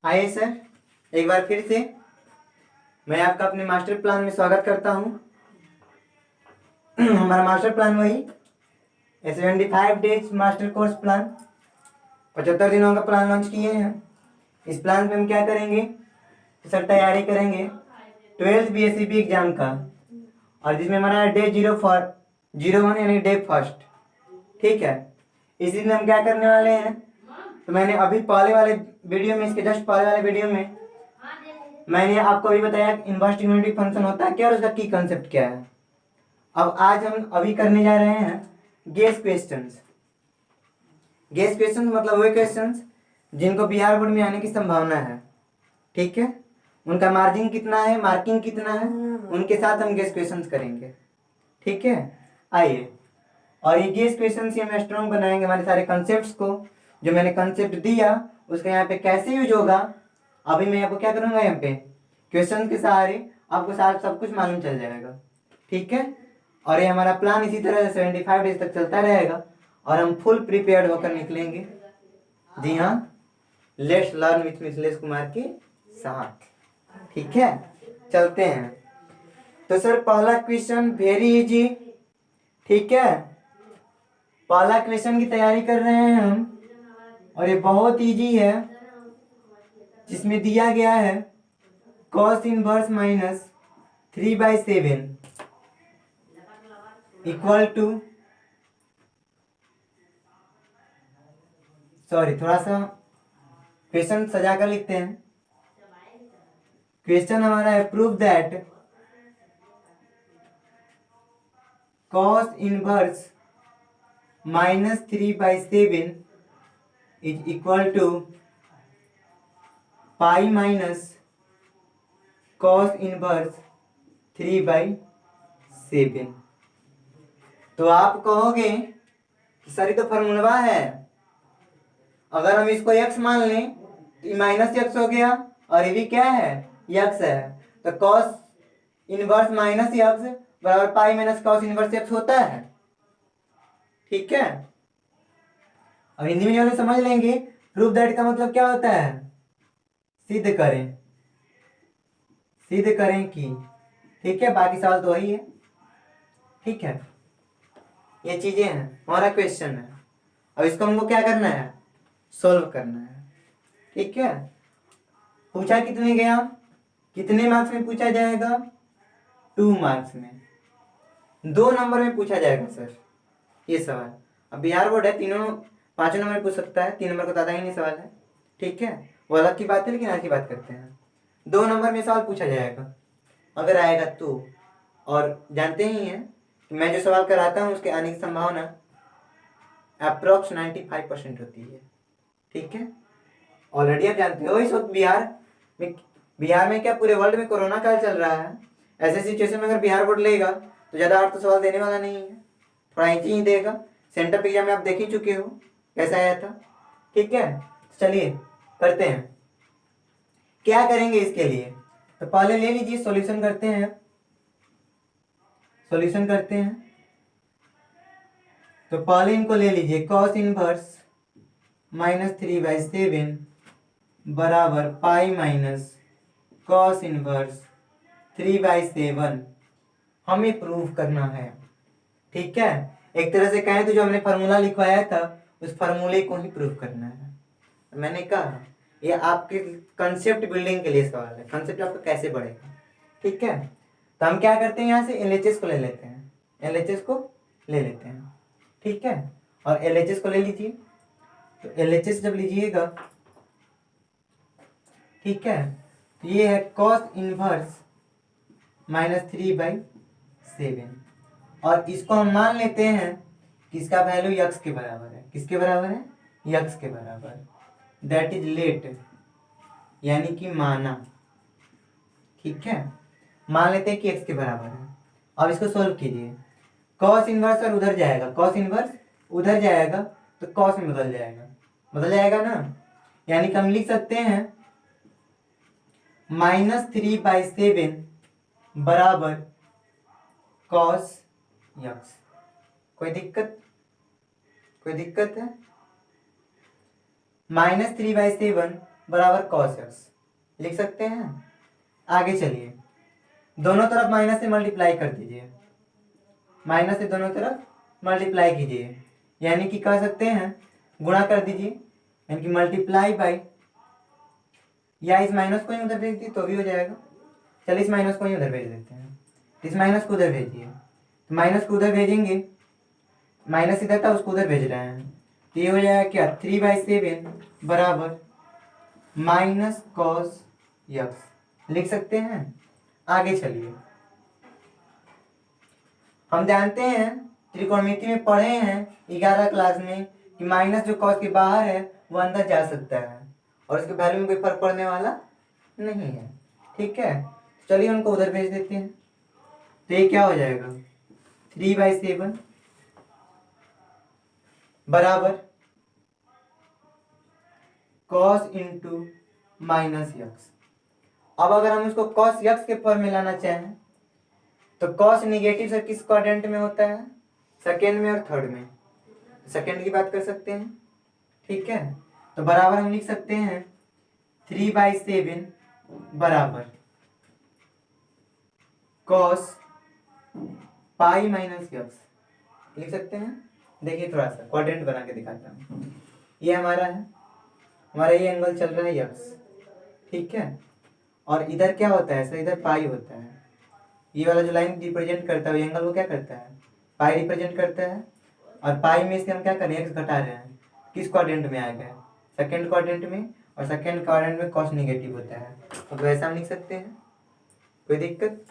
आइए सर, एक बार फिर से मैं आपका अपने मास्टर प्लान में स्वागत करता हूँ। हमारा मास्टर प्लान वही 75 डेज मास्टर कोर्स प्लान 75 दिनों का प्लान लॉन्च किए हैं। इस प्लान में हम क्या करेंगे तो सर तैयारी करेंगे 12th BSCP एग्जाम का, और जिसमें हमारा डे 01 यानी डे फर्स्ट। ठीक है, इस दिन हम क्या करने वाले हैं तो मैंने अभी पहले वाले वीडियो में, इसके जस्ट पहले वाले वीडियो में मैंने आपको अभी बताया इनवर्स ट्रिग्नोमेट्रिक फंक्शन होता है क्या और उसका की कंसेप्ट क्या है। अब आज हम अभी करने जा रहे हैं गेस क्वेश्चंस। गेस क्वेश्चंस मतलब वही क्वेश्चंस जिनको बिहार बोर्ड में आने की संभावना है। ठीक है, उनका मार्जिन कितना है, मार्किंग कितना है, उनके साथ हम गेस क्वेश्चंस करेंगे। ठीक है, आइए। और ये गेस क्वेश्चंस ही हम स्ट्रॉन्ग बनाएंगे हमारे सारे कंसेप्ट को। जो मैंने कंसेप्ट दिया उसका यहाँ पे कैसे यूज होगा अभी मैं आपको क्या करूंगा, यहाँ पे क्वेश्चन के सहारे आपको सारा सब कुछ मालूम चल जाएगा। ठीक है, और ये हमारा प्लान इसी तरह से 75 डेज तक चलता रहेगा और हम फुल प्रिपेयर्ड होकर निकलेंगे। जी हाँ, let's learn with Mithilesh Kumar के साथ। ठीक है, चलते हैं। तो सर पहला क्वेश्चन वेरी इजी। ठीक है, पहला क्वेश्चन की तैयारी कर रहे हैं हम और ये बहुत इजी है, जिसमें दिया गया है cos inverse minus 3/7 equal to, sorry थोड़ा सा क्वेश्चन सजा कर लिखते हैं। क्वेश्चन हमारा है prove that cos inverse minus 3/7 is equal to pi minus cos inverse 3/7। तो आप कहोगे कि सर ये तो फॉर्मूला है, अगर हम इसको x मान लें तो माइनस एक्स हो गया और ये भी क्या है, x है। तो cos इनवर्स माइनस एक्स बराबर पाई माइनस cos इनवर्स x होता है। ठीक है, अब हिंदी में वाले समझ लेंगे। प्रूफ दैट का मतलब क्या होता है, सिद्ध करें, सिद्ध करें कि। ठीक है, बाकी सवाल तो वही है। ठीक है, ये चीजें हैं, हमारा क्वेश्चन है। अब इसको हमको क्या करना है, सॉल्व करना है। ठीक है, पूछा कितने गया, कितने मार्क्स में पूछा जाएगा, 2 मार्क्स में, 2 नंबर में पूछा जाएगा सर ये सवाल। अब बिहार बोर्ड है, तीनों 5 नंबर में पूछ सकता है, 3 नंबर को ज्यादा ही नहीं सवाल है। ठीक है, वो अलग की बात है, लेकिन आज की बात करते हैं। 2 नंबर में सवाल पूछा जाएगा अगर आएगा तो। और जानते ही हैं कि मैं जो सवाल कराता हूँ उसके आने की संभावना अप्रोक्स 95% होती है। ठीक है, ऑलरेडी आप जानते हो इस वक्त बिहार में क्या पूरे वर्ल्ड में कोरोना काल चल रहा है। ऐसे सिचुएशन में अगर बिहार बोर्ड लेगा तो ज़्यादा अर्थ तो सवाल देने वाला नहीं है, थोड़ा इंची ही देगा। सेंटर एग्जाम में आप देख ही चुके हो कैसा आया था। ठीक है, चलिए करते हैं, क्या करेंगे इसके लिए। तो पहले ले लीजिए, सॉल्यूशन करते हैं, सॉल्यूशन करते हैं। तो पहले इनको ले लीजिए, cos इनवर्स माइनस 3/7 बराबर पाई माइनस cos इनवर्स 3/7 हमें प्रूव करना है। ठीक है, एक तरह से कहें तो जो हमने फार्मूला लिखवाया था उस फार्मूले को ही प्रूव करना है। मैंने कहा ये आपके कंसेप्ट बिल्डिंग के लिए सवाल है, कंसेप्ट आपका कैसे बढ़ेगा। ठीक है, तो हम क्या करते हैं, यहाँ से LHS को ले लेते हैं, LHS को ले लेते हैं। ठीक है, और LHS को ले लीजिए। तो LHS जब लीजिएगा, ठीक है, तो ये है cos इनवर्स माइनस 3/7 और इसको हम मान लेते हैं कि इसका वैल्यू यक्स के बराबर है। किसके बराबर है, यक्स के बराबर। दैट इज लेट, यानी कि माना। ठीक है, मान लेते हैं कि x के बराबर है। अब इसको सोल्व कीजिए, cos इनवर्स और उधर जाएगा, cos इनवर्स उधर जाएगा तो cos में बदल जाएगा, बदल जाएगा ना। यानी कि हम लिख सकते हैं माइनस 3/7 बराबर cos यक्स। कोई दिक्कत, कोई दिक्कत है। माइनस 3/7 बराबर कॉस एक्स लिख सकते हैं। आगे चलिए, दोनों तरफ माइनस से मल्टीप्लाई कर दीजिए, माइनस से दोनों तरफ मल्टीप्लाई कीजिए, यानी कि कह सकते हैं गुणा कर दीजिए, यानी कि मल्टीप्लाई बाई, या इस माइनस को ही उधर भेज दिए तो भी हो जाएगा। चलिए इस माइनस को ही उधर भेज देते हैं, इस माइनस को उधर भेजिए, तो माइनस को उधर भेजेंगे, माइनस इधर था उसको उधर भेज रहे हैं, तो ये हो जाएगा क्या 3/7 बराबर माइनस कॉस यक्स लिख सकते हैं। आगे चलिए, हम जानते हैं त्रिकोणमिति में पढ़े हैं 11 क्लास में कि माइनस जो कॉस के बाहर है वो अंदर जा सकता है और उसके वैल्यू में कोई फर्क पड़ने वाला नहीं है। ठीक है, चलिए उनको उधर भेज देते हैं, तो ये क्या हो जाएगा 3/7 बराबर कॉस इंटू माइनस यक्स। अब अगर हम इसको कॉस यक्स के फॉर्म में लाना चाहें तो कॉस निगेटिव सर किस क्वाड्रेंट में होता है, सेकेंड में और थर्ड में, सेकेंड की बात कर सकते हैं। ठीक है, तो बराबर हम लिख सकते हैं 3/7 बराबर कॉस पाई माइनस यक्स लिख सकते हैं। देखिए थोड़ा सा क्वाड्रेंट बना के दिखाता हूँ, ये हमारा है, हमारा ये एंगल चल रहा है यक्स, ठीक है, और इधर क्या होता है सर, इधर पाई होता है, ये वाला जो लाइन रिप्रेजेंट करता है एंगल वो क्या करता है, पाई रिप्रेजेंट करता है, और पाई में से हम क्या कर रहे हैं एक्स घटा रहे हैं, किस क्वाड्रेंट में आ गया, सेकेंड क्वाड्रेंट में, और सेकेंड क्वाड्रेंट में कॉस नेगेटिव होता है, तो वैसा हम लिख सकते हैं, कोई दिक्कत,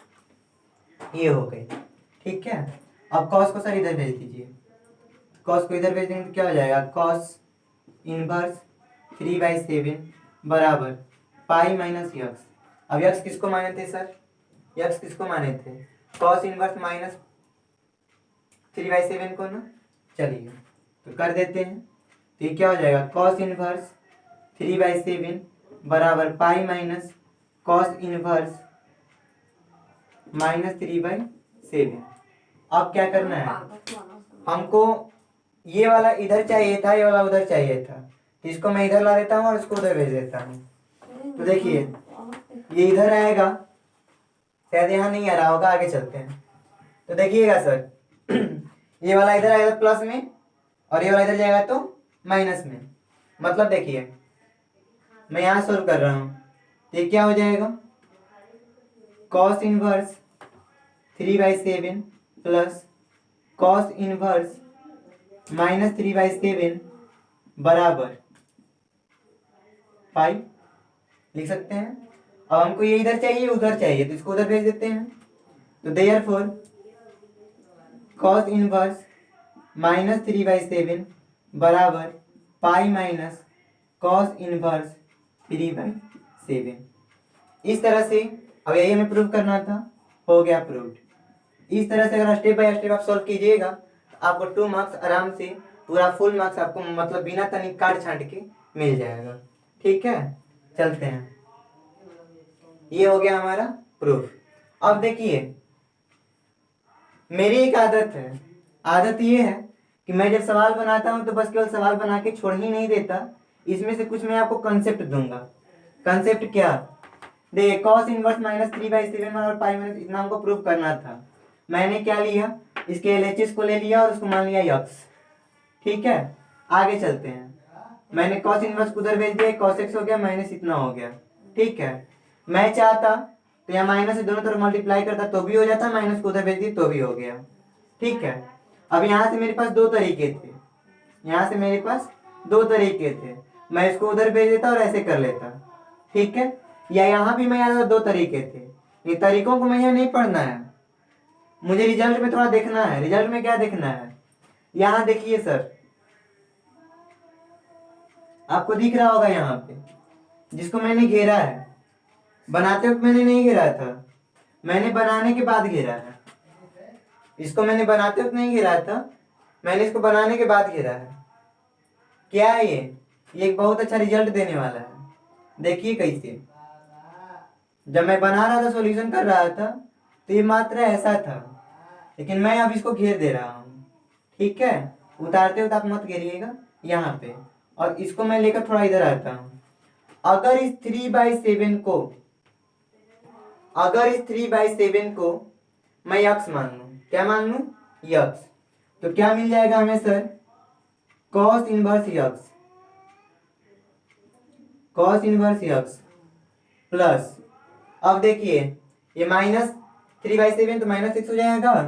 ये हो गई। ठीक है, अब कॉस को सर इधर भेज दीजिए, कॉस को इधर भेज देंगे तो क्या हो जाएगा कॉस इनवर्स 3/7 बराबर पाई माइनस यक्स। अब यक्स किसको माने थे सर, यक्स किसको माने थे, कॉस इनवर्स माइनस 3/7 को ना, चलिए तो कर देते हैं, तो ये क्या हो जाएगा कॉस इनवर्स 3/7 बराबर पाई माइनस कॉस इनवर्स -3/7। अब क्या करना है, हमको ये वाला इधर चाहिए था, ये वाला उधर चाहिए था, तो इसको मैं इधर ला देता हूँ और इसको उधर भेज देता हूँ। तो देखिए ये इधर आएगा, शायद यहाँ नहीं आ रहा होगा, आगे चलते हैं तो देखिएगा सर ये वाला इधर आएगा प्लस में और ये वाला इधर जाएगा तो माइनस में, मतलब देखिए मैं यहाँ सोल्व कर रहा हूँ, तो ये क्या हो जाएगा cos inverse 3/7 plus cos inverse -3/7 बराबर पाई लिख सकते हैं। अब हमको ये इधर चाहिए उधर चाहिए, तो इसको उधर भेज देते हैं, तो देयरफॉर कॉस इनवर्स -3/7 बराबर पाई माइनस कॉस इनवर्स 3/7। इस तरह से, अब यही हमें प्रूव करना था, हो गया प्रूव्ड। इस तरह से अगर स्टेप बाय स्टेप आप सॉल्व कीजिएगा तो आपको 2 मार्क्स आराम से, पूरा फुल मार्क्स आपको मतलब बिना तनिक काट छांट के मिल जाएगा। ठीक है, चलते हैं, ये हो गया हमारा प्रूफ। अब देखिए मेरी एक आदत है, आदत ये है कि मैं जब सवाल बनाता हूं तो बस केवल सवाल बना के छोड़ ही नहीं देता, इसमें से कुछ मैं आपको कंसेप्ट दूंगा। कंसेप्ट क्या, देखिए कॉस इनवर्स -3/7 और पाई माइनस इतना हमको प्रूफ करना था। मैंने क्या लिया, इसके LHS को ले लिया और उसको मान लिया यक्स। ठीक है, आगे चलते हैं, मैंने कॉस इनवर्स उधर भेज दिया, कॉस एक्स हो गया माइनस इतना हो गया। ठीक है, मैं चाहता तो यहाँ माइनस से दोनों तरफ मल्टीप्लाई करता तो भी हो जाता, माइनस को उधर भेज दी तो भी हो गया। ठीक है, अब यहाँ से मेरे पास 2 तरीके थे, यहाँ से मेरे पास 2 तरीके थे, मैं इसको उधर भेज देता और ऐसे कर लेता। ठीक है, या यहाँ भी मैं आता 2 तरीके थे, ये तरीकों को मुझे नहीं पढ़ना है, मुझे रिजल्ट में थोड़ा देखना है। रिजल्ट में क्या देखना है, यहाँ देखिए सर, आपको दिख रहा होगा यहाँ पे जिसको मैंने घेरा है, बनाते वक्त मैंने नहीं घेरा था, मैंने बनाने के बाद घेरा है। इसको मैंने बनाते वक्त नहीं घेरा था, मैंने इसको बनाने के बाद घेरा है। क्या है ये एक बहुत अच्छा रिजल्ट देने वाला है। देखिए कैसे, जब मैं बना रहा था सॉल्यूशन कर रहा था तो ये मात्रा ऐसा था, लेकिन मैं अब इसको घेर दे रहा हूँ। ठीक है, उतारते हुए आप मत घेरिएगा यहाँ पे, और इसको मैं लेकर थोड़ा इधर आता हूँ, अगर इस 3/7 को मैं यक्स मान लूं, क्या मान लूं? यक्स, तो क्या मिल जाएगा हमें sir? Cos inverse x plus, अब देखिए ये -3/7 तो -6 हो जाएगा,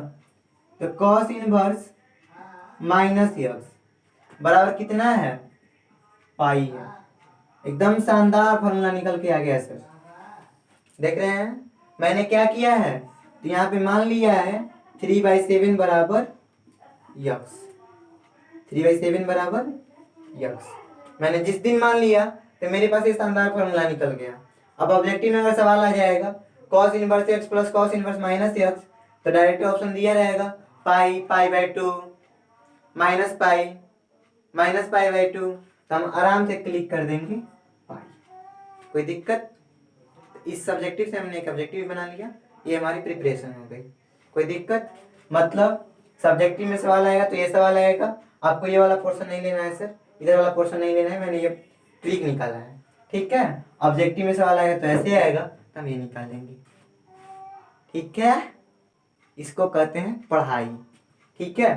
तो कॉस इनवर्स -यक्स बराबर कितना है? पाई है। एकदम शानदार फॉर्मूला निकल के आ गया सर, देख रहे हैं मैंने क्या किया है? तो यहाँ पे मान लिया है 3/7 बराबर यक्स, 3/7 बराबर यक्स मैंने जिस दिन मान लिया तो मेरे पास ये शानदार फॉर्मूला निकल गया। अब ऑब्जेक्टिव में अगर सवाल आ जाएगा cos inverse x plus cos inverse minus x, तो डायरेक्ट ऑप्शन दिया रहेगा पाई/2 -पाई/2, तो हम आराम से क्लिक कर देंगे पाई। कोई दिक्कत? इस सब्जेक्टिव से हमने एक ऑब्जेक्टिव बना लिया, ये हमारी प्रिपरेशन हो गई। कोई दिक्कत? मतलब सब्जेक्टिव में सवाल आएगा तो ये सवाल आएगा, आपको ये वाला पोर्शन नहीं लेना है सर, इधर वाला पोर्शन नहीं लेना है, मैंने ये ट्रिक निकाला है, ठीक है। ऑब्जेक्टिव में सवाल आएगा तो ऐसे आएगा, तो हम ये निकालेंगे, ठीक है। इसको कहते हैं पढ़ाई, ठीक है।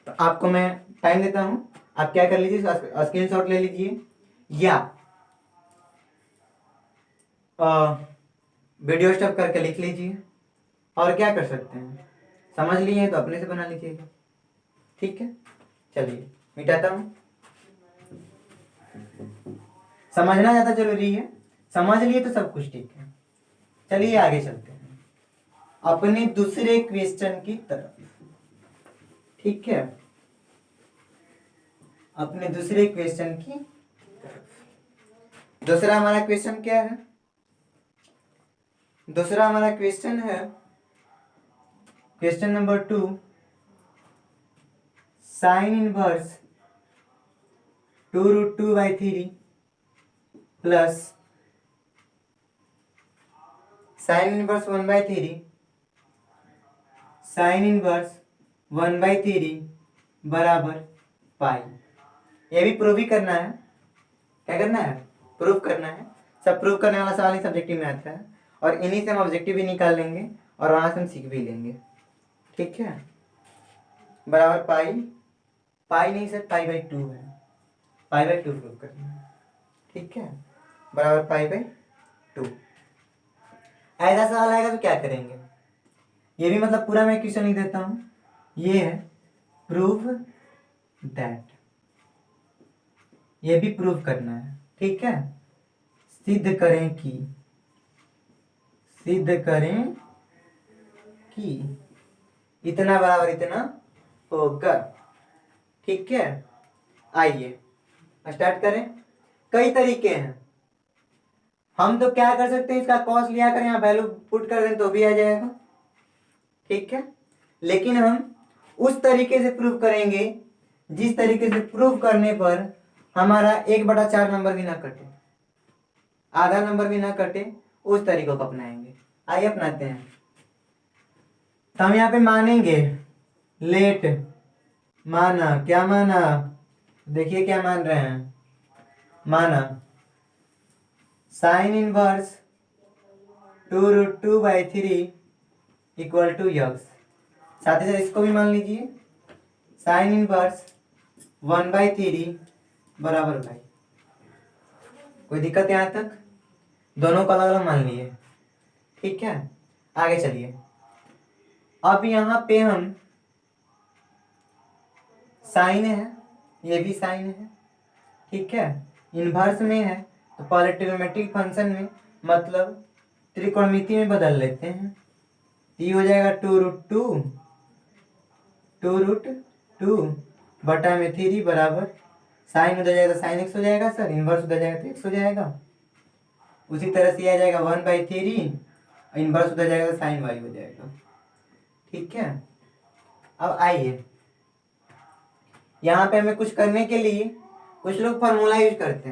तो आपको मैं टाइम देता हूं, आप क्या कर लीजिए, स्क्रीनशॉट ले लीजिए या वीडियो स्टॉप करके लिख लीजिए, और क्या कर सकते हैं, समझ लिए तो अपने से बना लीजिएगा, ठीक है। चलिए मिटाता हूं, समझना ज्यादा जरूरी है, समझ लिए तो सब कुछ ठीक है। चलिए आगे चलते हैं अपने दूसरे क्वेश्चन की तरफ, ठीक है। अपने दूसरे क्वेश्चन की तरफ, दूसरा हमारा क्वेश्चन क्या है? दूसरा हमारा क्वेश्चन है question number 2, sign inverse 2√2/3 plus sine inverse 1/3 बराबर पाई। ये भी प्रूव ही करना है, क्या करना है? प्रूव करना है। सब प्रूव करने वाला सवाल ही सब्जेक्टिव में आता है, और इन्हीं से हम ऑब्जेक्टिव भी निकाल लेंगे और वहां से हम सीख भी लेंगे, ठीक है। बराबर पाई नहीं सर, पाई/2 है, पाई/2 प्रूव करना है, ठीक है। बराबर पाई/2। ऐसा सवाल आएगा तो क्या करेंगे? ये भी मतलब पूरा मैं क्वेश्चन लिख देता हूं, ये है प्रूव दैट, ये भी प्रूव करना है, ठीक है। सिद्ध करें कि इतना बराबर इतना होगा, ठीक है। आइए स्टार्ट करें। कई तरीके हैं, हम तो क्या कर सकते हैं, इसका कॉस लिया करें, यहाँ वैल्यू पुट कर दें तो भी आ जाएगा, ठीक है। लेकिन हम उस तरीके से प्रूव करेंगे जिस तरीके से प्रूव करने पर हमारा 1/4 नंबर भी ना कटे, आधा नंबर भी ना कटे, उस तरीकों को अपनाएंगे। आइए अपनाते हैं। तो हम यहाँ पे मानेंगे लेट, माना, क्या माना? देखिए क्या मान रहे हैं, माना sine inverse 2√2/3 equal to x. साथ ही साथ इसको भी मान लीजिए साइन इनवर्स 1/3 बराबर भाई। कोई दिक्कत यहाँ तक? दोनों को अलग अलग मान लिए, ठीक है। आगे चलिए, अब यहाँ पे हम साइन है, ये भी साइन है, ठीक है। इनवर्स में है तो पहले ट्रिग्नोमेट्रिक फंक्शन में मतलब त्रिकोणमिति में बदल लेते हैं। ये हो जाएगा 2√2 बटा में 3 बराबर साइन उधर जाएगा तो साइन एक्स हो जाएगा सर, इनवर्स उधर जाएगा तो एक्स हो जाएगा। उसी तरह से यह आ जाएगा 1/3, इनवर्स उधर जाएगा तो साइन वाई हो जाएगा, ठीक है। अब आइए यहाँ पे हमें कुछ करने के लिए कुछ लोग फार्मूला यूज करते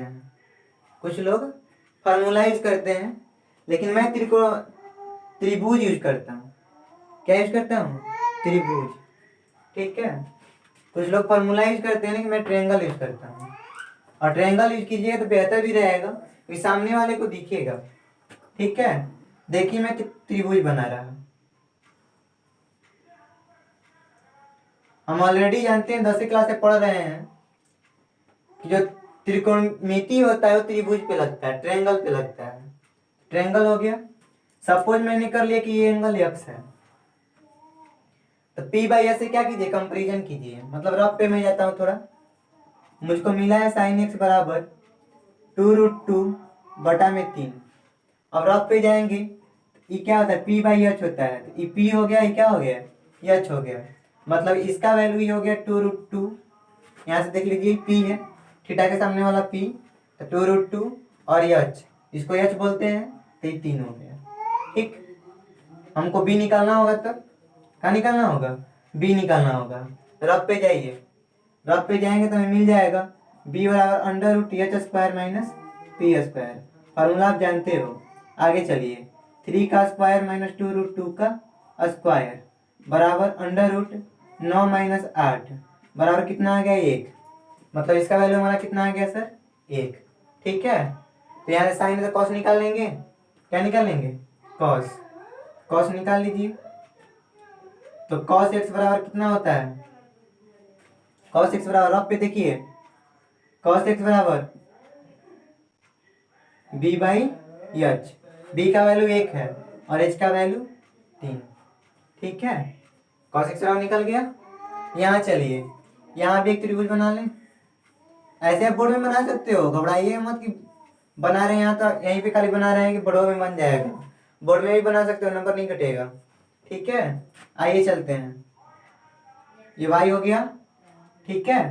हैं, लेकिन मैं त्रिभुज यूज करता हूँ। क्या यूज करता हूँ? त्रिभुज, ठीक है। कुछ लोग फार्मूला यूज करते हैं, लेकिन मैं ट्रायंगल यूज करता हूँ। और ट्रायंगल यूज कीजिएगा तो बेहतर भी रहेगा, क्योंकि सामने वाले को दिखेगा। ठीक है, देखिए मैं त्रिभुज बना रहा हूं। हम ऑलरेडी जानते हैं, 10वीं क्लास से पढ़ रहे हैं कि जो त्रिकोणमिति होता है वो त्रिभुज पे लगता है, ट्रायंगल पे लगता है। ट्रायंगल हो गया। सपोज मैंने कर लिया कि ये एंगल x है, तो p बाई s से क्या कीजिए, कंपेरिजन कीजिए। मतलब रफ पे मैं जाता हूँ थोड़ा। मुझको मिला है sin x बराबर 2√2 बटा में 3। अब रफ पे जाएंगे, ये क्या होता है, p बाई h होता है। तो ये p हो गया, ये क्या हो गया, ये h हो गया। मतलब इसका वैल्यू ये हो गया 2√2। यहाँ से देख लीजिए p है, थीटा के सामने वाला p, तो 2√2 और ये h, इसको h बोलते हैं, तो ये 3 हो गया। ठीक, हमको b निकालना होगा, तो क्या निकालना होगा, b निकालना होगा। रफ पे जाइए, रफ पे जाएंगे तो हमें मिल जाएगा b बराबर under root h square minus p square. Formula आप जानते हो। आगे चलिए, 3 का स्क्वायर माइनस 2√2 का स्क्वायर बराबर अंडर रूट 9 माइनस 8 बराबर कितना आ गया, 1। मतलब इसका वैल्यू हमारा कितना आ गया सर, 1। ठीक है, तो यहाँ से साइन से कॉस निकाल लेंगे। क्या निकाल लेंगे, कॉस। कॉस निकाल लीजिए, तो कॉस एक्स बराबर कितना होता है, कॉस एक्स बराबर, रफ पे देखिए, कॉस एक्स बराबर बी बाई एच। बी का वैल्यू 1 है और एच का वैल्यू 3। ठीक है, कॉस एक्स बराबर निकल गया। यहाँ चलिए, यहाँ भी एक त्रिभुज बना लें। ऐसे आप बोर्ड में बना सकते हो, घबराइए मत कि बना रहे हैं यहाँ, तो यहीं पे खाली बना रहे हैं कि बोर्ड में बन जाएगा। बोर्ड में भी बना सकते हो, नंबर नहीं कटेगा। ठीक है, आइए चलते हैं। ये y हो गया। ठीक है,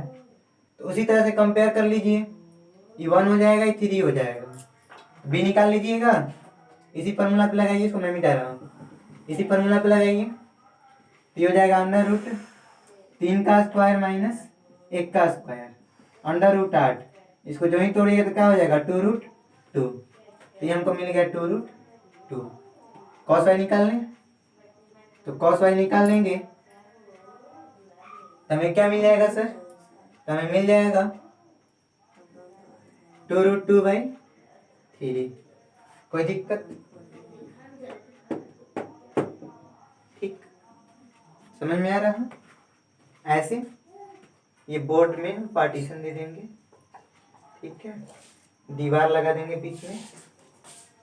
तो उसी तरह से कंपेयर कर लीजिए, ये 1 हो जाएगा, ये 3 हो जाएगा। b निकाल लीजिएगा, इसी फॉर्मूला पे लगाइए, इसको मैं मिटा रहा हूँ, इसी फॉर्मूला पे लगाइए। ये हो जाएगा अंडर रूट 3 का स्क्वायर माइनस 1 का स्क्वायर अंडर रूट 8। इसको जो ही तोड़िएगा तो क्या हो जाएगा, 2√2। तो ये हमको मिल गया 2√2। कॉस वाई निकाल लें, तो कॉस वाई निकाल लेंगे तो हमें क्या मिल जाएगा सर, तो हमें मिल जाएगा 2√2/3। कोई दिक्कत, ठीक, समझ में आ रहा है। ऐसे ये बोर्ड में हम पार्टीशन दे देंगे। ठीक है, दीवार लगा देंगे बीच में।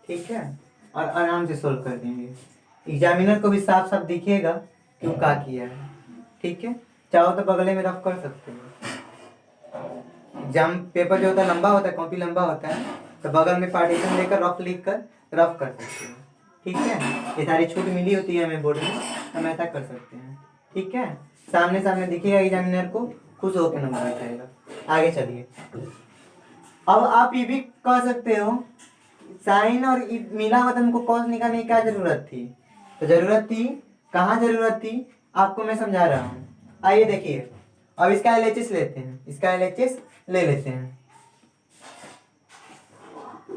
ठीक है, और आराम से सोल्व कर देंगे। एग्जामिनर को भी साफ साफ दिखेगा क्यों क्या किया है। ठीक है, चाहो तो बगले में रफ कर सकते हो। एग्जाम पेपर जो होता है लंबा होता है, कॉपी लंबा होता है, तो बगल में पार्टीशन लेकर रफ लिख कर रफ कर सकते हो। ठीक है, ये सारी छूट मिली होती है हमें बोर्ड में, हम ऐसा कर सकते हैं। ठीक है, सामने सामने दिखेगा एग्जामिनर को, खुश होकर नंबर लिखाएगा। आगे चलिए, अब आप ये भी कह सकते हो साइन और मिला हुआ, तुमको कॉस निकालने की क्या जरूरत थी, तो जरूरत थी, कहाँ जरूरत थी आपको मैं समझा रहा हूँ। आइए देखिए, अब इसका एलएचएस लेते हैं, इसका एलएचएस ले लेते हैं।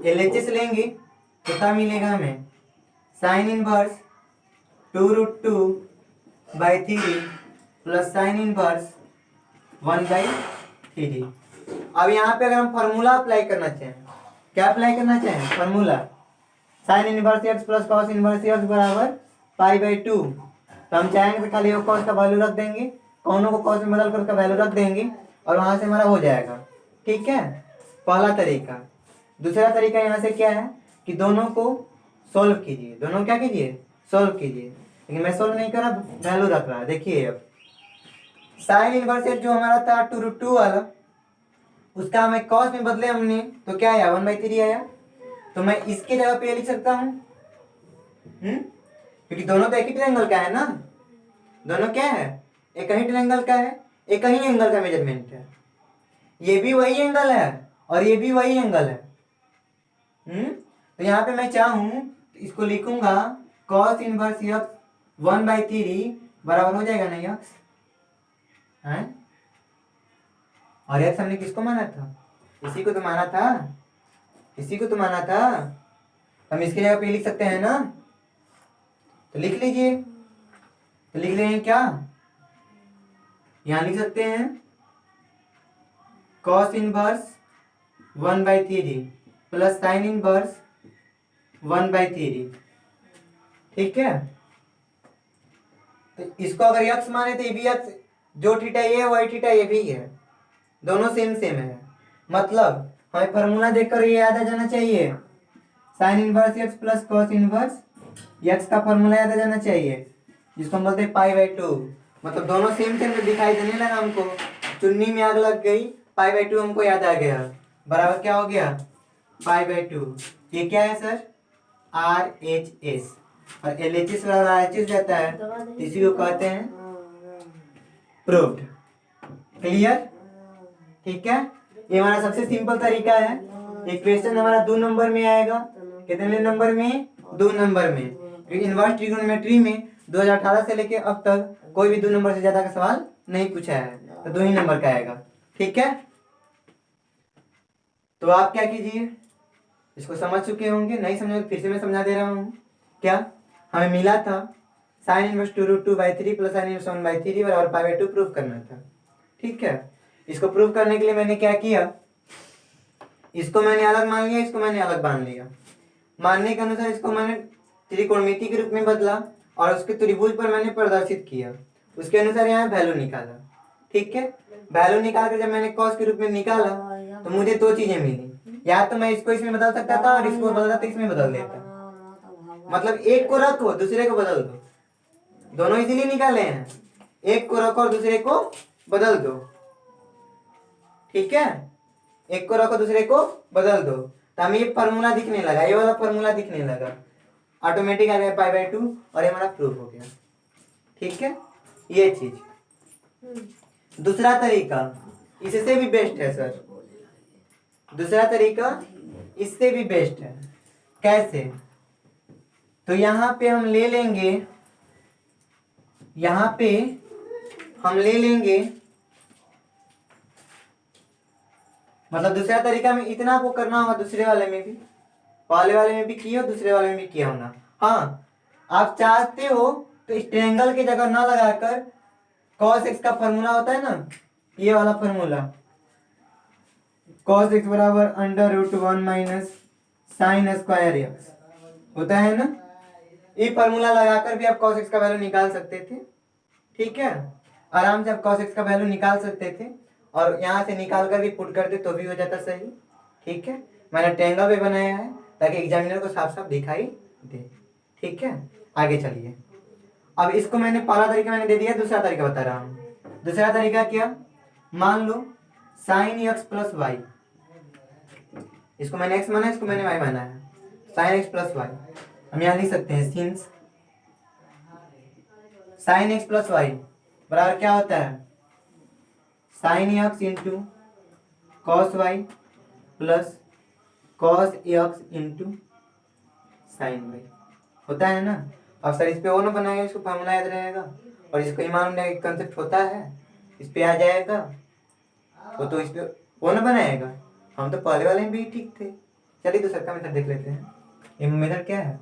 एलएचएस लेंगे तो क्या मिलेगा हमें, sign inverse 2√2/3 plus sine inverse 1/3। अब यहाँ पे अगर हम फॉर्मूला अप्लाई करना चाहें, क्या अप्लाई करना चाहें, formula sine inverse x plus cos inverse x बराबर π/2। तो हम चाहेंगे तो खाली कॉस का वैल्यू रख देंगे, कौनों को कॉस में बदल कर उसका वैल्यू रख देंगे और वहां से हमारा हो जाएगा। ठीक है, पहला तरीका। दूसरा तरीका यहाँ से क्या है कि दोनों को सोल्व कीजिए, दोनों क्या कीजिए, सोल्व कीजिए। लेकिन मैं सोल्व नहीं कर रहा, वैल्यू रख रहा। देखिए अब साइन इनवर्स एक्स जो हमारा था 2√2 वाला, उसका हमें कॉस में बदले हमने, तो क्या आया, 1/3 आया। तो मैं इसके जगह पे लिख सकता हूँ, क्योंकि दोनों तो एक ही ट्रायंगल का है ना, दोनों क्या है, एक ही ट्रायंगल का है, एक ही एंगल का मेजरमेंट है। ये भी वही एंगल है और ये भी वही एंगल है। तो यहाँ पे मैं चाहूँ तो इसको लिखूंगा cos इनवर्स एक्स 1/3 बराबर हो जाएगा ना एक्स है, और एक्स हमने किसको माना था, इसी को तो माना था, इसी को तो माना था। हम इसके जगह पे लिख सकते हैं ना, तो लिख लीजिए। तो लिख रहे हैं क्या, यहां लिख सकते हैं cos inverse 1/3 plus sine inverse 1/3। ठीक है, तो इसको अगर यक्स माने तो ये भी यक्स, जो थीटा ये है वही थीटा ये भी है, दोनों सेम सेम है। मतलब हमें फॉर्मूला देखकर ये याद आ जाना चाहिए, sine inverse x plus cos inverse x का फॉर्मूला याद आ जाना चाहिए, जिसको हम बोलते हैं पाई/2। मतलब दोनों सेम सेम दिखाई देने लगा हमको, चुन्नी में आग लग गई, पाई/2 हमको याद आ गया, बराबर क्या हो गया पाई/2। ये क्या है सर, RHS, और LHS बराबर RHS रहता है, तो इसी को कहते हैं प्रूव्ड। क्लियर, ठीक है, ये हमारा सबसे सिंपल तरीका है। ये क्वेश्चन हमारा 2 नंबर में आएगा, कितने नंबर में, 2 नंबर में, क्योंकि इनवर्स ट्रिग्नोमेट्री में 2018 से लेके अब तक कोई भी 2 नंबर से ज्यादा का सवाल नहीं पूछा है, तो 2 ही नंबर का आएगा। ठीक है, तो आप क्या कीजिए, इसको समझ चुके होंगे, नहीं समझे फिर से मैं समझा दे रहा हूँ। क्या हमें मिला था, sign inverse 2√2/3 plus sine inverse 1/3 बराबर पाई/2 प्रूव करना था। ठीक है, इसको प्रूव करने के लिए मैंने क्या किया, इसको मैंने अलग मान लिया, इसको मैंने अलग मान लिया, मानने के अनुसार इसको मैंने त्रिकोणमिति के रूप में बदला और उसके त्रिभुज पर मैंने प्रदर्शित किया, उसके अनुसार यहाँ वैल्यू निकाला। ठीक है, वैल्यू निकाल कर जब मैंने कॉस के रूप में निकाला तो मुझे 2 चीजें मिली, या तो मैं इसको इसमें बदल सकता था और इसको बदलता तो इसमें बदल देता, मतलब एक को रखो दूसरे को बदल दो, दोनों इसीलिए निकाले हैं, एक को रखो और दूसरे को बदल दो। ठीक है, एक को रखो दूसरे को बदल दो, तो हमें ये फॉर्मूला दिखने लगा, ये वाला फॉर्मूला दिखने लगा, ऑटोमेटिक आ गया पाई/2 और ये हमारा प्रूफ हो गया। ठीक है, ये चीज। दूसरा तरीका इससे भी बेस्ट है सर, दूसरा तरीका इससे भी बेस्ट है। कैसे, तो यहाँ पे हम ले लेंगे, यहाँ पे हम ले लेंगे, मतलब दूसरा तरीका में इतना आपको करना होगा, दूसरे वाले में भी, पहले वाले में भी किया दूसरे वाले में भी किया होना। हाँ, आप चाहते हो तो इस ट्रायंगल की जगह ना लगाकर cos x का फॉर्मूला होता है ना, ये वाला फॉर्मूला, cos x बराबर √1 माइनस साइन स्क्वायर एक्स होता है ना, ये फॉर्मूला लगाकर भी आप cos x का वैल्यू निकाल सकते थे। ठीक है, आराम से आप cos x का वैल्यू निकाल सकते थे, और यहाँ से निकाल कर भी पुट करते तो भी हो जाता सही। ठीक है, मैंने ट्रायंगल भी बनाया है ताकि एग्जामिनर को साफ साफ दिखाई दे। ठीक है, आगे चलिए, अब इसको मैंने पहला तरीका मैंने दे दिया, दूसरा तरीका बता रहा हूँ। दूसरा तरीका क्या, मान लो साइन एक्स प्लस वाई, इसको मैंने एक्स माना, इसको मैंने वाई माना है, साइन एक्स प्लस वाई, हम यहाँ लिख सकते हैं since sine x plus y बराबर क्या होता है, sine x into cos y plus cos x into sine y होता है ना। अब सर इस पे वो ना बनाएगा, इसको फॉर्मूला याद रहेगा, और इसको ही मालूम है कंसेप्ट होता है, इस पे आ जाएगा वो, तो इस पे वो ना बनाएगा। हम तो पहले वाले में भी ठीक थे। चलिए दूसरा का मेथड देख लेते हैं। ये मेथड क्या है,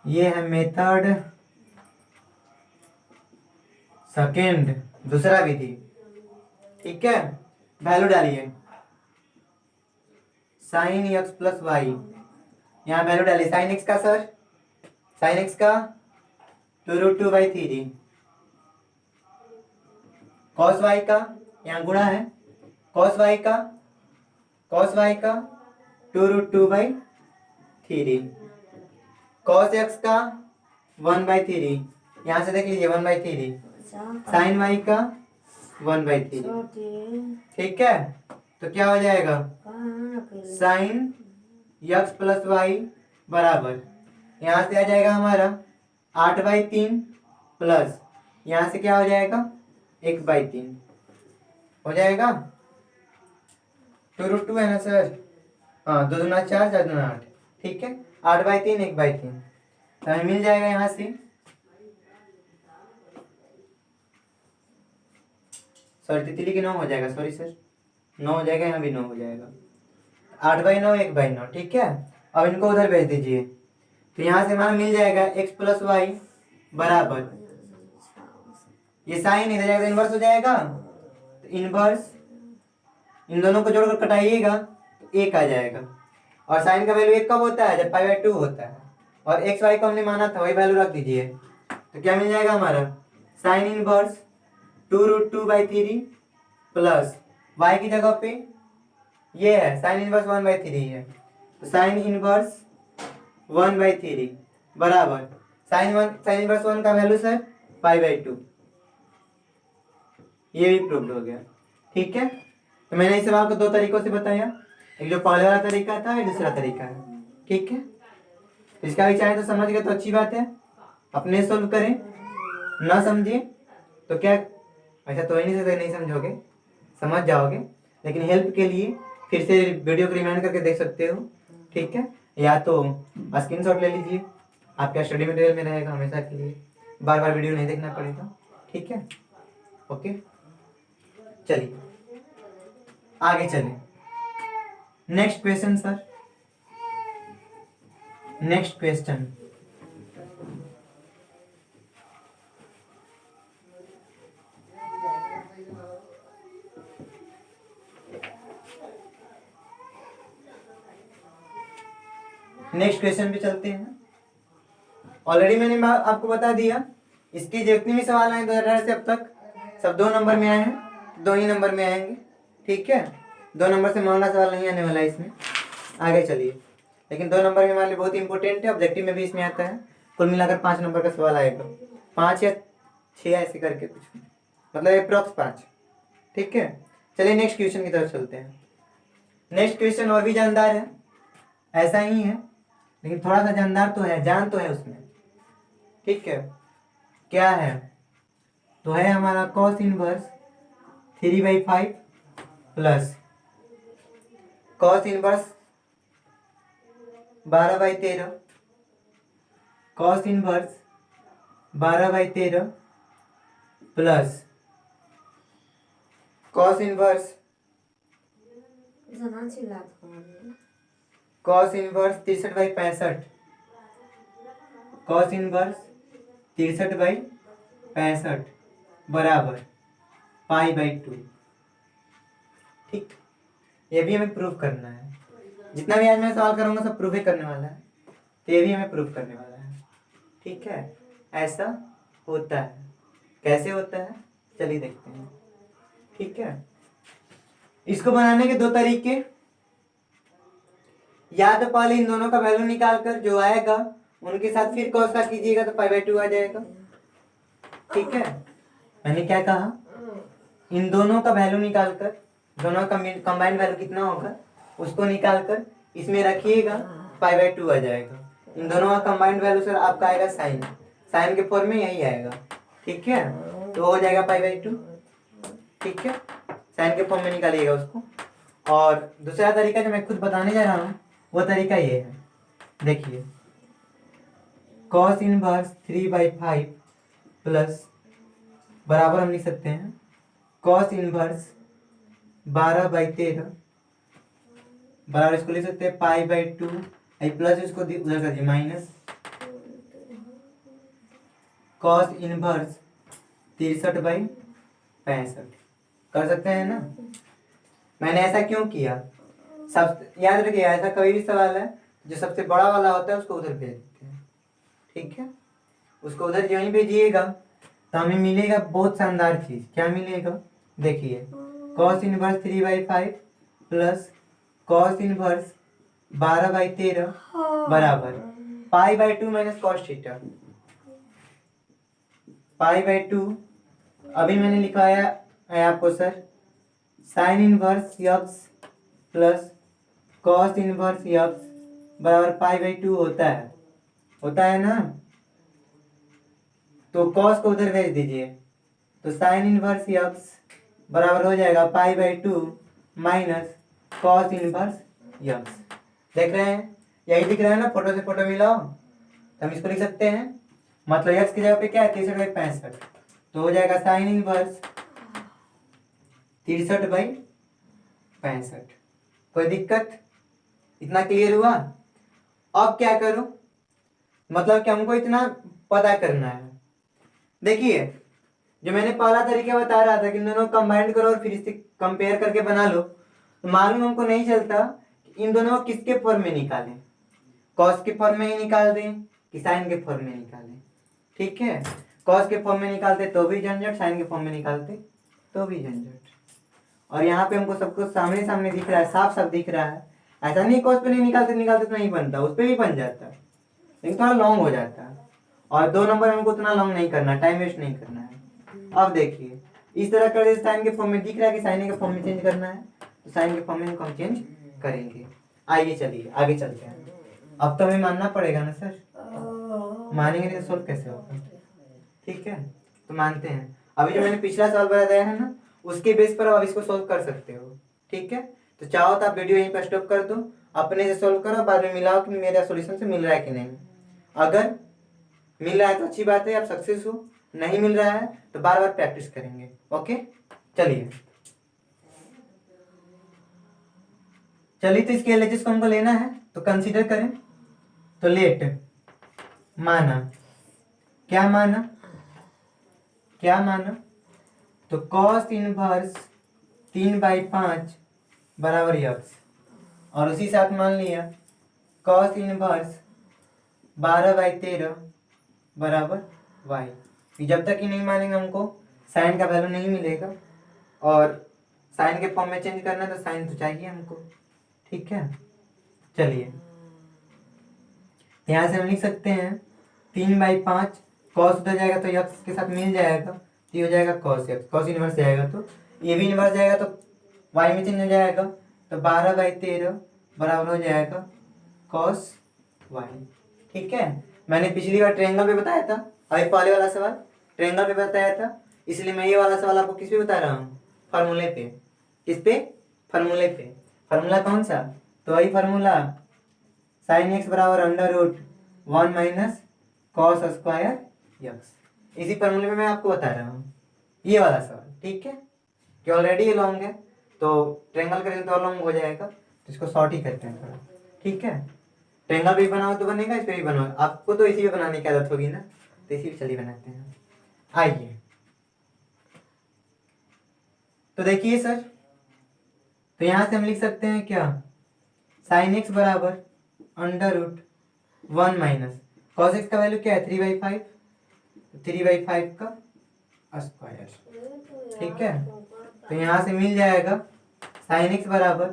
ये है मेथड सेकेंड, दूसरा विधि। ठीक है, वैल्यू डालिए, साइन एक्स प्लस वाई, यहाँ वैल्यू डालिए, साइन एक्स का सर, साइन एक्स का 2√2/3, कॉस वाई का यहाँ गुणा है, कॉस वाई का 2√2/3, कॉस एक्स का 1/3, यहाँ से देख लीजिए 1/3, साइन वाई का 1/3। ठीक है, तो क्या हो जाएगा, साइन एक्स प्लस वाई बराबर, यहाँ से आ जाएगा हमारा 8/3 प्लस यहाँ से क्या हो जाएगा 1/3 हो जाएगा, 2√2 है ना सर, हाँ, 2 दूना 4 4 दूना 8। ठीक है, 8/3 1/3, तो हमें मिल जाएगा यहाँ से, सर तितली की 9 हो जाएगा, सॉरी सर 9 हो जाएगा, यहाँ भी 9 हो जाएगा, 8/9 1/9। ठीक है, अब इनको उधर भेज दीजिए, तो यहाँ से हमारा मिल जाएगा x प्लस वाई बराबर, ये साइन इधर जाएगा इनवर्स हो जाएगा, तो इनवर्स इन दोनों को जोड़कर कटाइएगा तो 1 आ जाएगा। और साइन का वैल्यू 1 कब होता है? जब π/2 होता है। और एक्स वाई को हमने माना था, वही वैल्यू रख दीजिए। तो क्या मिल जाएगा हमारा? साइन इनवर्स 2√2/3 प्लस वाई की जगह पे ये है साइन इनवर्स 1/3 है, तो साइन इनवर्स 1/3 बराबर साइन इनवर्स 1 का वैल्यू सर π/2। ये भी प्रूव हो गया। ठीक है, तो मैंने इस सवाल को 2 तरीकों से बताया, एक जो पहले वाला तरीका था, एक दूसरा तरीका है। ठीक है, तो इसका भी चाहे तो समझ गए तो अच्छी बात है, अपने सोल्व करें, ना समझिए तो क्या, ऐसा तो ही नहीं सकते नहीं समझोगे, समझ जाओगे, लेकिन हेल्प के लिए फिर से वीडियो को रिमाइंड करके देख सकते हो। ठीक है, या तो स्क्रीनशॉट ले लीजिए, आपका स्टडी मटेरियल में रहेगा हमेशा के लिए, बार बार वीडियो नहीं देखना पड़ेगा। ठीक है, ओके, चलिए आगे चलें। Next question sir, next question. Next question पे चलते हैं। ऑलरेडी मैंने आपको बता दिया, इसकी जितनी भी सवाल आए 2018 से अब तक सब 2 नंबर में आए हैं, 2 ही नंबर में आएंगे। ठीक है, 2 नंबर से मामला सवाल नहीं आने वाला है इसमें। आगे चलिए, लेकिन 2 नंबर में हमारे लिए बहुत इंपॉर्टेंट है, ऑब्जेक्टिव में भी इसमें आता है। कुल मिलाकर 5 नंबर का सवाल आएगा, 5 या 6 ऐसे करके कुछ, मतलब अप्रॉक्स 5। ठीक है, चलिए नेक्स्ट क्वेश्चन की तरफ चलते हैं। नेक्स्ट क्वेश्चन और भी जानदार है, ऐसा ही है लेकिन थोड़ा सा जानदार तो है, जान तो है उसमें। ठीक है, क्या है? तो है हमारा cos inverse 3/5 plus cos inverse 12/13, cos inverse 12/13 plus cos inverse cos inverse 63/65, cos inverse 63/65 बराबर π/2। ठीक, ये भी हमें प्रूफ करना है। जितना भी आज मैं सवाल करूंगा सब प्रूफ ही करने वाला है, तो ये भी हमें प्रूफ करने वाला है। ठीक है, ऐसा होता है। कैसे होता है चलिए देखते हैं। ठीक है, इसको बनाने के 2 तरीके, या तो पहले इन दोनों का वैल्यू निकाल कर जो आएगा उनके साथ फिर cos का कीजिएगा तो π/2 आ जाएगा। ठीक है, मैंने क्या कहा, इन दोनों का वैल्यू निकाल कर, दोनों का कंबाइंड वैल्यू कितना होगा उसको निकाल कर इसमें रखिएगा, π/2 आ जाएगा। इन दोनों का कंबाइंड वैल्यू सर आपका आएगा साइन, साइन के फॉर्म में यही आएगा। ठीक है, तो हो जाएगा π/2। ठीक है, साइन के फॉर्म में निकालिएगा उसको। और दूसरा तरीका जो मैं खुद बताने जा रहा हूँ वो तरीका ये है, देखिए cos इनवर्स 3/5 प्लस बराबर हम लिख सकते हैं cos इनवर्स 12/13 बराबर, इसको लिख सकते हैं π/2, प्लस इसको उधर कर दिए माइनस cos इनवर्स 63/65 कर सकते हैं ना। मैंने ऐसा क्यों किया, सब याद रखिए, ऐसा कभी भी सवाल है जो सबसे बड़ा वाला होता है उसको उधर भेज देते हैं। ठीक है, उसको उधर जो ही भेजिएगा तो हमें मिलेगा बहुत शानदार चीज। क्या मिलेगा? देखिए cos inverse 3/5 plus cos inverse 12/13 बराबर π/2 माइनस cos थीटा। π/2 अभी मैंने लिखवाया है आपको sir, sine inverse x plus cos inverse x बराबर π/2 होता है ना। तो cos को उधर भेज दीजिए, तो साइन इनवर्स x बराबर हो जाएगा π/2 माइनस cos इनवर्स x। देख रहे हैं, यही दिख रहा है ना, फोटो से फोटो मिलाओ, तो हम इसको लिख सकते हैं, मतलब x की जगह पे क्या है 63/65, तो हो जाएगा साइन इनवर्स 63/65। कोई दिक्कत? इतना क्लियर हुआ? अब क्या करूं, मतलब कि हमको इतना पता करना है। देखिए जो मैंने पहला तरीका बता रहा था कि इन दोनों कंबाइंड करो और फिर इससे कंपेयर करके बना लो, तो मालूम हमको नहीं चलता कि इन दोनों को किसके फॉर्म में निकालें, कॉस के फॉर्म में ही निकाल दें कि साइन के फॉर्म में निकालें। ठीक है, कॉस के फॉर्म में निकालते तो भी झंझट, साइन के फॉर्म में निकालते तो भी झंझट। और यहाँ पे हमको सब कुछ सामने सामने दिख रहा है, साफ साफ दिख रहा है। ऐसा नहीं कॉस पे नहीं निकालते तो नहीं बनता, उस पर भी बन जाता है, लेकिन थोड़ा लॉन्ग हो जाता है। और 2 नंबर हमको उतना लॉन्ग नहीं करना, टाइम वेस्ट नहीं करना है। अब देखिए इस तरह कर साइन के फॉर्म में दिख रहा है कि साइन के फॉर्म में चेंज करना है, तो साइन के फॉर्म में हम चेंज करेंगे। आइए चलिए आगे चलते हैं। अब तो हमें मानना पड़ेगा ना सर, मानेंगे नहीं तो सोल्व कैसे होगा। ठीक है, तो मानते हैं। अभी जो मैंने पिछला सवाल बताया है ना, उसके बेस पर आप इसको सोल्व कर सकते हो। ठीक है, तो चाहो तो आप वीडियो यहीं पर स्टॉप कर दो, अपने से सोल्व करो, बाद में मिलाओ कि मेरा सॉल्यूशन से मिल रहा है कि नहीं। अगर मिल रहा है तो अच्छी बात है, आप सक्सेस हो। नहीं मिल रहा है तो बार बार प्रैक्टिस करेंगे। ओके, चलिए तो इसके एलएचएस को हमको लेना है, तो कंसीडर करें। तो लेट माना, क्या माना, क्या माना, तो कॉस इनवर्स 3/5 बराबर यक्स, और उसी साथ मान लिया कॉस इनवर्स 12/13 बराबर वाई। जब तक ही नहीं मानेंगे हमको साइन का वैल्यू नहीं मिलेगा, और साइन के फॉर्म में चेंज करना है तो साइन तो चाहिए हमको। ठीक है, चलिए यहाँ से हम लिख सकते हैं 3/5, कॉस उधर जाएगा तो यक्स के साथ मिल जाएगा, तो ये हो जाएगा कॉस यक्स, कॉस इनवर्स जाएगा तो ये भी इनवर्स जाएगा तो वाई में चेंज हो जाएगा, तो 12/13 बराबर हो जाएगा कॉस वाई। ठीक है, मैंने पिछली बार ट्रायंगल पे बताया था, अभी पहले वाला सवाल ट्रायंगल पे बताया था, इसलिए मैं ये वाला सवाल आपको किस पे बता रहा हूँ, फार्मूले पे। किस पे, फार्मूले पे। फार्मूला कौन सा, तो वही फार्मूला साइन एक्स बराबर √1 माइनस कॉस स्क्वायर यक्स। इसी फार्मूले में मैं आपको बता रहा हूँ ये वाला सवाल। ठीक है, कि ऑलरेडी ये लॉन्ग है तो ट्रायंगल करेंगे तो और लॉन्ग हो जाएगा, तो इसको शॉर्ट ही करते हैं थोड़ा। ठीक है, ट्रायंगल भी बनाओ तो बनेगा, इस पे भी बनाओ, आपको तो इसी पे बनाने की आदत होगी ना, तो इसी पे चलिए बनाते हैं। आइए तो देखिए सर, तो यहाँ से हम लिख सकते हैं क्या, साइन एक्स बराबर √1 माइनस कॉस एक्स का वैल्यू क्या है 3/5, 3/5 का स्क्वायर। ठीक है, तो यहाँ से मिल जाएगा साइन एक्स बराबर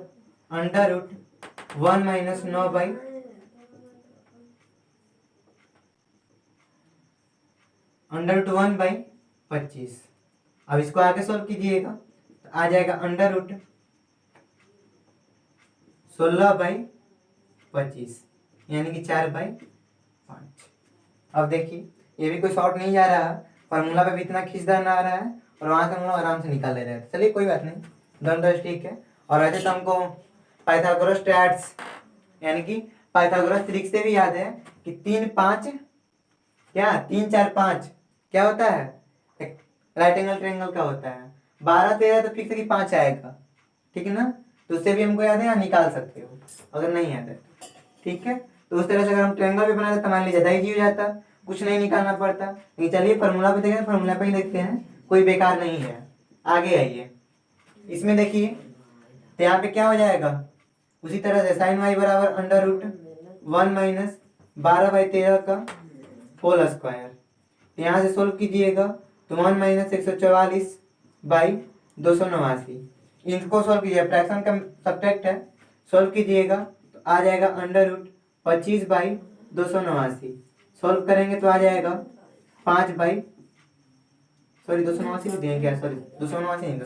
√1 माइनस 9/√1/25। अब इसको आगे सॉल्व कीजिएगा तो आ जाएगा √16/25, यानी कि 4/5। अब देखिए ये भी कोई शॉर्ट नहीं जा रहा, फार्मूला पे भी इतना खींचदार ना आ रहा है, और वहां से हम लोग आराम से निकाल ले रहे हैं। चलिए कोई बात नहीं, दंड ठीक है। और वैसे तो हमको पाइथागोरस स्टैट्स यानी कि पाइथागोरस ट्रिक से भी याद है कि 3 5 क्या 3 4 5 क्या होता है, एक राइट एंगल ट्रायंगल का होता है। 12 13 तो फिक्स है कि 5 आएगा, ठीक है ना, तो उससे भी हमको याद है या निकाल सकते हो अगर नहीं याद है। ठीक है, तो उस तरह से अगर हम ट्रायंगल भी बनाते तो हमारे लिए ज़्यादा ईजी हो जाता, कुछ नहीं निकालना पड़ता। लेकिन चलिए फार्मूला पे देखें, फार्मूला पे ही देखते हैं, कोई बेकार नहीं है। आगे आइए, इसमें देखिए तो यहाँ पे क्या हो जाएगा, उसी तरह से साइन वाई बराबर √1 माइनस 12/13 का होल स्क्वायर। यहाँ से सोल्व कीजिएगा तो 1 माइनस 144/289, इनको सोल्व कीजिए, फ्रैक्शन का सब्ट्रैक्ट है, सोल्व कीजिएगा तो आ जाएगा √25/289। सोल्व करेंगे तो आ जाएगा 289 भी देंगे क्या, सॉरी 289 नहीं,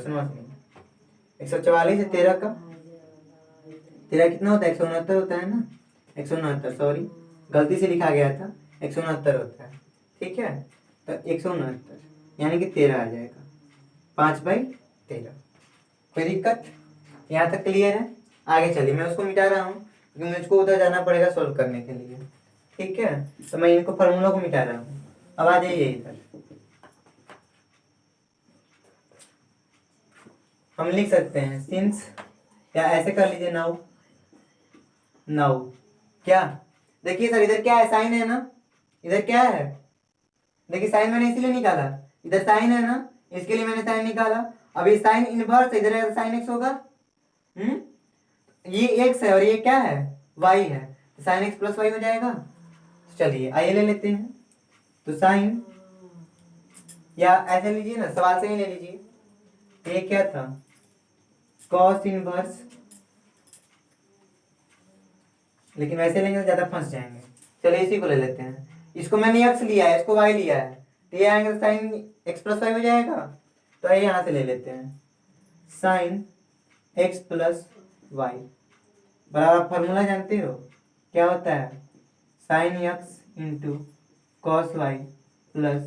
144 है 13 का, 13 कितना होता है 169 होता है ना, 169 सॉरी गलती से लिखा गया था, 169 होता है। ठीक है, तो 169 यानी कि 13 आ जाएगा, 5/13। कोई दिक्कत, यहाँ तक क्लियर है। आगे चलिए, मैं उसको मिटा रहा हूँ क्योंकि मुझको उधर जाना पड़ेगा सॉल्व करने के लिए। ठीक है, तो मैं इनको फार्मूला को मिटा रहा हूँ। अब आ जाइए इधर, हम लिख सकते हैं सिंस, या ऐसे कर लीजिए नाउ, नाउ क्या, देखिए सर इधर क्या है, साइन है ना, इधर क्या है, देखिए साइन मैंने इसीलिए निकाला, इधर साइन है ना, इसके लिए मैंने साइन निकाला। अब ये साइन इनवर्स है, इधर साइन एक्स होगा, ये एक्स है और ये क्या है, वाई है, तो साइन एक्स प्लस वाई हो जाएगा। चलिए आइए ले लेते हैं। तो साइन, या ऐसे लीजिए ना, सवाल से ही ले लीजिए। ये क्या था, कॉस इनवर्स, लेकिन वैसे लेंगे तो ज्यादा फंस जाएंगे। चलिए इसी को ले लेते हैं। इसको मैंने एक्स लिया है, इसको वाई लिया है, तो ये आएंगे तो साइन एक्स प्लस वाई हो जाएगा। तो आइए यहाँ से ले लेते हैं, साइन एक्स प्लस वाई बराबर, फॉर्मूला जानते हो क्या होता है, sine x into cos y plus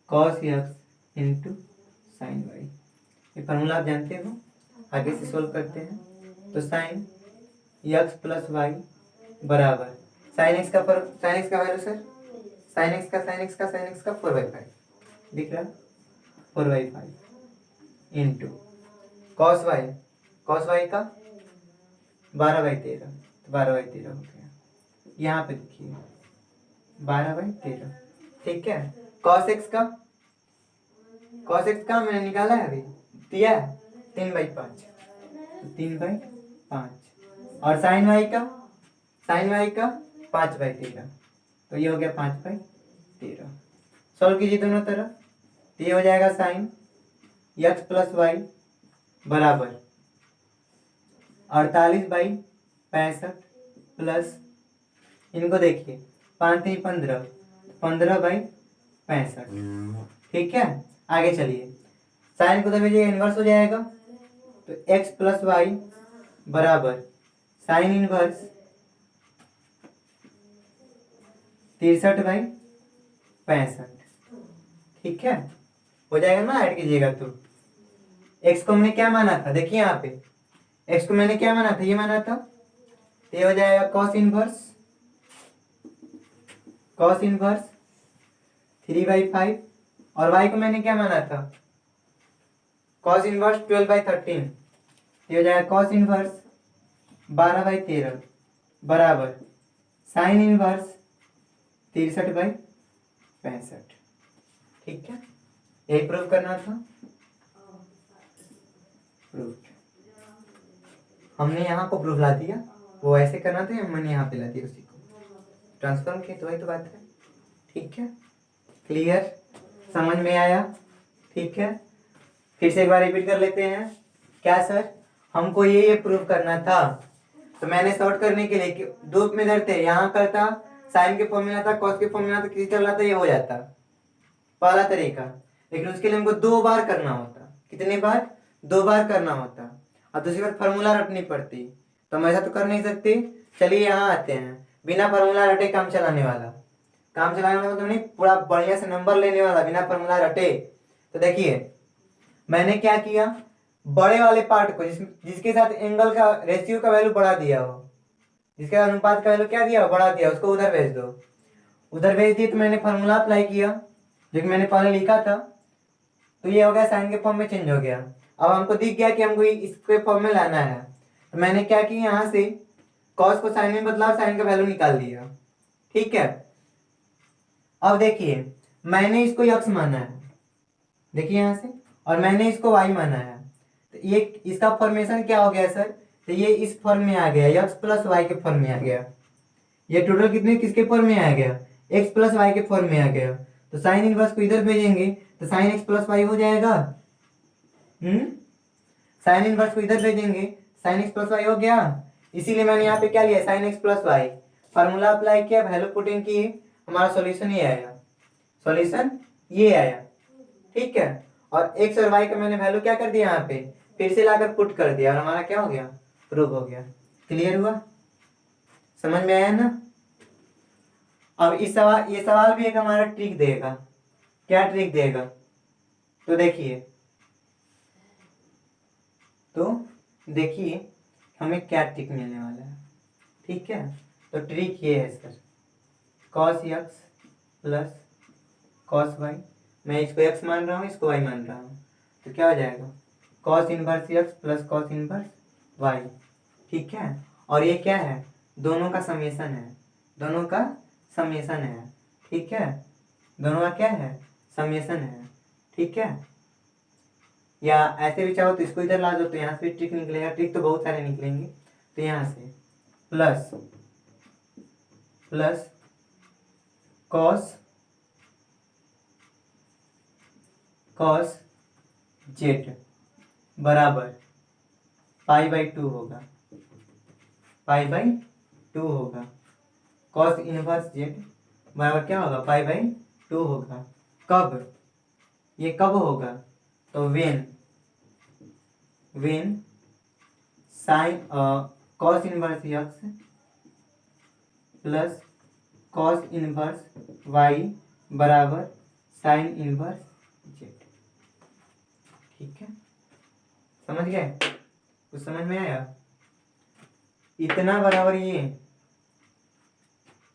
cos x into sine y. ये फॉर्मूला आप जानते हो। आगे से सोल्व करते हैं। तो साइन एक्स प्लस वाई बराबर साइन एक्स का वैल्यू सर, साइन एक्स का 4/5 दिख रहा, 4/5 इंटू कॉस वाई का 12/13, तो 12/13 हो गया। यहाँ पे देखिए 12/13, ठीक है। कॉस एक्स का मैंने निकाला है अभी, दिया है 3/5, 3/5, और साइन वाई का 5/13, तो ये हो गया 5/13। सॉल्व कीजिए दोनों तरफ, तो ये हो जाएगा साइन एक्स प्लस वाई बराबर 48/65 प्लस, इनको देखिए 5 3 15, 15/65, ठीक है। आगे चलिए, साइन को तो भेजिए इनवर्स हो जाएगा, तो एक्स प्लस वाई बराबर साइन इनवर्स 63/65, ठीक है, हो जाएगा ना। ऐड कीजिएगा तो एक्स को हमने क्या माना था, देखिए यहाँ पे एक्स को मैंने क्या माना था, ये माना था, तो ये हो जाएगा कॉस इनवर्स 3/5, और वाई को मैंने क्या माना था, कॉस इनवर्स 12/13, ये हो जाएगा कॉस इनवर्स 12/13 बराबर साइन इनवर्स 63/65, ठीक है। यही प्रूव करना था, प्रूफ हमने यहाँ को प्रूफ ला दिया, वो ऐसे करना था, मैंने यहाँ पे ला दिया, उसी को ट्रांसफॉर्म किया, तो वही तो बात है, ठीक है। क्लियर, समझ में आया, ठीक है। फिर से एक बार रिपीट कर लेते हैं। क्या सर, हमको ये प्रूफ करना था, तो मैंने सॉर्ट करने के लिए दो मेथड थे, यहाँ करता साइन के फॉर्मूला था, कॉस के फॉर्मूला था, किसी चल था, ये हो जाता पहला तरीका। लेकिन उसके लिए हमको 2 बार करना होता, कितने बार, 2 बार करना होता, और दूसरी बार फार्मूला रटनी पड़ती, तो हम ऐसा तो कर नहीं सकते। चलिए यहाँ आते हैं, बिना फार्मूला रटे काम चलाने वाला मतलब नहीं, पूरा बढ़िया से नंबर लेने वाला बिना फार्मूला रटे। तो देखिए मैंने क्या किया, बड़े वाले पार्ट को जिसके साथ एंगल का रेशियो का वैल्यू बढ़ा दिया हो, जिसके अनुपात का वैल्यू क्या दिया हो, बढ़ा दिया, उसको उधर भेज दो। उधर भेज दिए तो मैंने फार्मूला अप्लाई किया जो कि मैंने पहले लिखा था, तो ये हो गया साइन के फॉर्म में चेंज हो गया। अब हमको दिख गया कि हमको इसके फॉर्म में लाना है, तो मैंने क्या किया, यहाँ से कॉस को साइन में बदला, साइन का वैल्यू निकाल दिया, ठीक है। अब देखिए मैंने इसको यक्स माना है, देखिए यहाँ से, और मैंने इसको वाई माना है, तो ये इसका फॉर्मेशन क्या हो गया सर, तो ये इस फॉर्म में आ गया, एक्स प्लस वाई के फॉर्म में आ गया। ये टोटल कितने किसके फॉर्म में आ गया, एक्स प्लस वाई के फॉर्म में आ गया। तो साइन इनवर्स को इधर भेजेंगे तो साइन एक्स प्लस वाई हो जाएगा। साइन इनवर्स को इधर भेजेंगे, साइन एक्स प्लस वाई हो गया। इसीलिए मैंने यहाँ पे क्या लिया, sine x plus y, formula apply किया, वैल्यू पुट इन की, हमारा सॉल्यूशन ये आया, सॉल्यूशन ये आया, ठीक है। और एक्स और वाई का मैंने वैल्यू क्या कर दिया, यहाँ पे फिर से लाकर पुट कर दिया, और हमारा क्या हो गया, प्रूव हो गया। क्लियर हुआ, समझ में आया ना। अब ये सवाल भी एक हमारा ट्रिक देगा। क्या ट्रिक देगा, तो देखिए हमें क्या ट्रिक मिलने वाला है, ठीक है। तो ट्रिक ये है sir, cos x plus cos y, मैं इसको एक्स मान रहा हूँ, इसको वाई मान रहा हूँ, तो क्या हो जाएगा, cos inverse x plus cos inverse y, ठीक है। और ये क्या है, दोनों का समेसन है, दोनों का समेसन है, ठीक है, दोनों का क्या है, समेसन है, ठीक है। या ऐसे भी चाहो तो इसको इधर ला दो, तो यहाँ से भी ट्रिक निकलेगा। ट्रिक तो बहुत सारे निकलेंगे। तो यहाँ से plus plus cos cos Z बराबर π/2 होगा, π/2 होगा। कॉस इनवर्स जेड बराबर क्या होगा, π/2 होगा। कब, ये कब होगा, तो when sine cos inverse x plus cos inverse y बराबर साइन इनवर्स जेड। ठीक है, समझ गए? कुछ समझ में आया? इतना बराबर ये,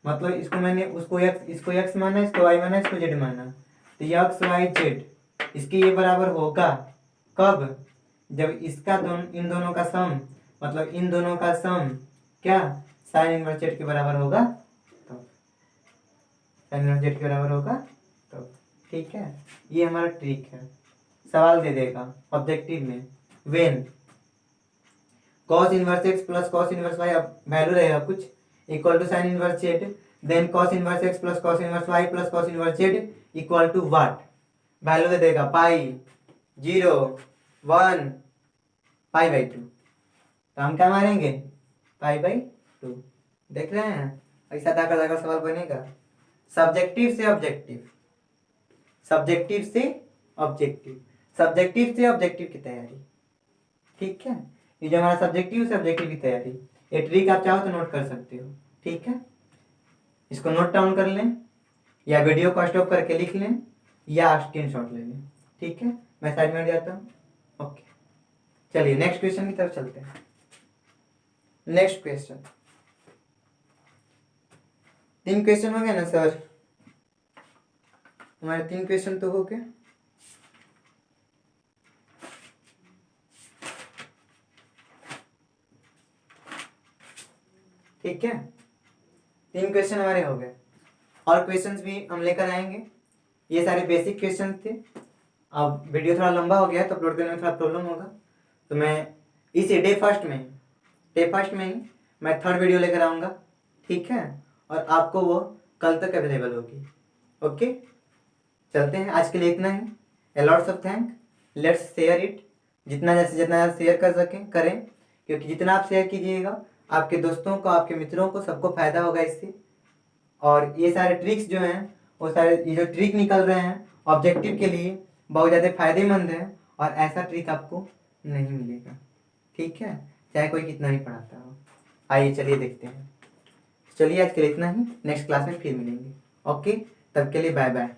मतलब इसको मैंने उसको x माना, इसको y माना, इसको z माना, तो ये x y z इसके ये बराबर होगा कब, जब इसका इन दोनों का सम, मतलब इन दोनों का सम क्या साइन इनवर्स जेड के बराबर होगा, तो साइन इनवर्स जेड के बराबर होगा तो। ठीक है, ये हमारा ट्रिक है। सवाल दे देगा ऑब्जेक्टिव में, when cos inverse x plus cos inverse y, अब वैल्यू रहेगा कुछ, equal to sine inverse z, then cos inverse x plus cos inverse y plus cos inverse z equal to what, value दे देगा pi, 0, 1, π/2। तो हम क्या मारेंगे, π/2। देख रहे हैं, ऐसा दाखिल दाखिल सवाल बनेगा। सब्जेक्टिव से ऑब्जेक्टिव, सब्जेक्टिव से ऑब्जेक्टिव, सब्जेक्टिव से ऑब्जेक्टिव की तैयारी। ठीक है, ये जो हमारा सब्जेक्टिव से ऑब्जेक्टिव की तैयारी, ये ट्रिक आप चाहो तो नोट कर सकते हो। ठीक है, इसको नोट डाउन कर लें, या वीडियो को स्टॉप करके लिख लें, या स्क्रीनशॉट ले लें। ठीक है, मैं साइड में जाता हूँ। ओके, चलिए नेक्स्ट क्वेश्चन की तरफ चलते हैं। नेक्स्ट क्वेश्चन, 3 क्वेश्चन हो गए ना सर? हमारे 3 क्वेश्चन तो हो गए। ठीक है, 3 क्वेश्चन हमारे हो गए, और क्वेश्चंस भी हम लेकर आएंगे। ये सारे बेसिक क्वेश्चन थे। अब वीडियो थोड़ा लंबा हो गया है तो अपलोड करने में थोड़ा प्रॉब्लम होगा, तो मैं इस डे फर्स्ट में ही मैं 3rd वीडियो लेकर आऊँगा। ठीक है, और आपको वो कल तक अवेलेबल होगी। ओके, चलते हैं, आज के लिए इतना ही। Lots of thank, let's share it, जितना ज़्यादा शेयर कर सकें करें, क्योंकि जितना आप शेयर कीजिएगा आपके दोस्तों को, आपके मित्रों को, सबको फायदा होगा इससे। और ये सारे ट्रिक्स जो हैं, वो सारे ये जो ट्रिक निकल रहे हैं ऑब्जेक्टिव के लिए, बहुत ज़्यादा फायदेमंद है, और ऐसा ट्रिक आपको नहीं मिलेगा। ठीक है, चाहे कोई कितना ही पढ़ाता हो। आइए चलिए देखते हैं। चलिए आज के लिए इतना ही, नेक्स्ट क्लास में फिर मिलेंगे। ओके, तब के लिए बाय बाय।